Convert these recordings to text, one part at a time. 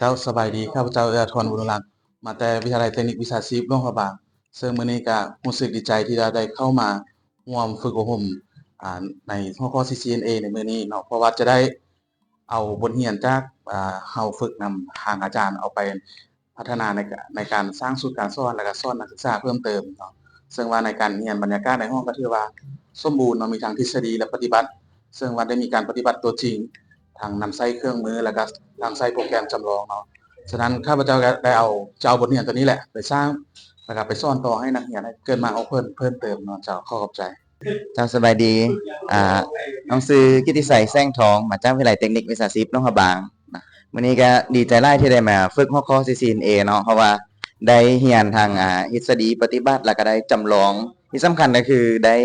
เจ้าสบายดีข้าพเจ้าเอื้อทรบุญรักษ์มาแต่วิทยาลัยเทคนิควิชาชีพหลวงพระบางซึ่งมื้อนี้ก็รู้สึกดีใจที่ได้เข้ามาร่วมฝึกอบรมในหัวข้อ CCNA ในมื้อนี้เนาะเพราะว่าจะได้เอาบทเรียนจากเฮาฝึกนำทางอาจารย์เอาไปพัฒนาในการสร้างสูตรการสอนและก็สอนนักศึกษาเพิ่มเติมเนาะซึ่งว่าในการเรียนบรรยากาศในห้องก็ถือว่าสมบูรณ์เนาะมีทั้งทฤษฎีและปฏิบัติซึ่งว่าได้มีการปฏิบัติตัวจริงทางนำใช้เครื่องมือแล้วก็ทางใช้โปรแกรมจำลองเนาะ ฉะนั้นข้าพเจ้าก็ได้เอาจะเอาบทเรียนตัวนี้แหละไปสร้างแล้วก็ไปสอนต่อให้นักเรียนให้เกิดมาเอาเพิ่มเติมเนาะเจ้าขอขอบใจเจ้าสบายดีอ่าน้องซื้อกิตติศัยแซงทองมาจากวิทยาลัยเทคนิควิชาชีพหนองหบางนะวันนี้ก็ดีใจหลายที่ได้มาฝึกหัวข้อ CCNA เนาะเพราะว่าได้เรียนทางทฤษฎีปฏิบัติแล้วก็ได้จำลองที่สำคัญก็คือได้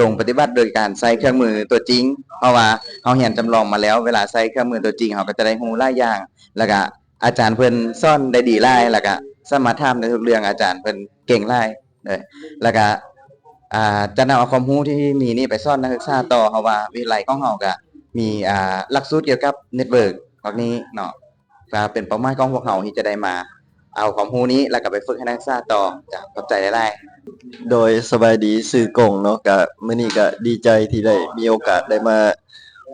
ลงปฏิบัติโดยการใช้เครื่องมือตัวจริงเพราะว่าเฮาเรียนจำลองมาแล้วเวลาใช้เครื่องมือตัวจริงเฮาก็จะได้รู้หลายอย่างแล้วก็อาจารย์เพิ่นสอนได้ดีหลายแล้วก็สามารถถามได้ทุกเรื่องอาจารย์เพิ่นเก่งหลายเลยแล้วก็จะนำเอาความรู้ที่มีนี่ไปสอนนักศึกษาต่อเพราะว่าวิทยาลัยของเฮาก็มีหลักสูตรเกี่ยวกับเน็ตเวิร์กพวกนี้เนาะก็เป็นเป้าหมายของพวกเฮาที่จะได้มาเอาความรู้นี้แล้วก็ไปฝึกให้นักศึกษาต่อจะเข้าใจได้โดยสบายดีสื่อกงเนาะก็มื้อนี้ก็ดีใจที่ได้มีโอกาสได้มา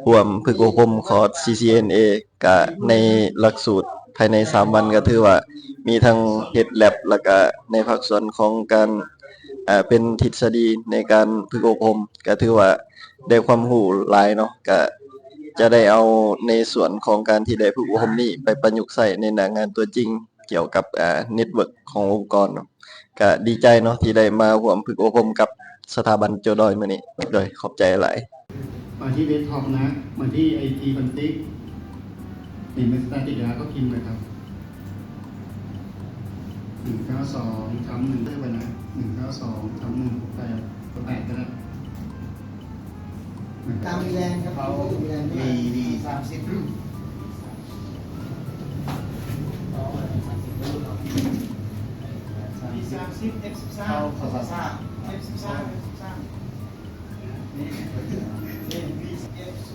ร่วมฝึกอบรมคอร์ส CCNA ก็ในหลักสูตรภายใน3วันก็ถือว่ามีทั้งเฮ็ด lab แล้วก็ในภาคส่วนของการเป็นทฤษฎีในการฝึกอบรมก็ถือว่าได้ความรู้หลายเนาะก็จะได้เอาในส่วนของการที่ได้ฝึกอบรมนี้ไปประยุกต์ใช้ในหน้างานตัวจริงเกี่ยวกับเน็ตเวิร์กขององค์กรเนาะก็ดีใจเนาะที่ได้มาร่วมฝึกอบรมกับสถาบันโจดอยมื้อนี้โดยขอบใจหลายมาที่เดสก์ท็อปนะมาที่ IT Config นี่เป็นสแตติกแล้วก็พิมพ์เลยครับ192 1ได้ไปนะ192 168ก็ได้ตามมีแรงครับเขาดี30F13 เข้าภาษาF13 นี่ F0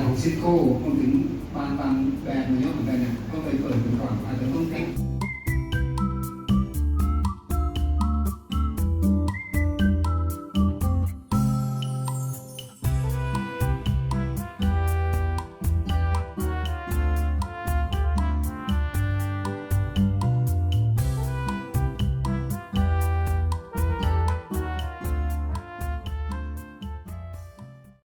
ของซิโก้รวมถึงบางแบรนด์มันเยอะเหมือนกันเนี่ยก็เลยเปิดเป็นก่อนอาจจะต้องเทค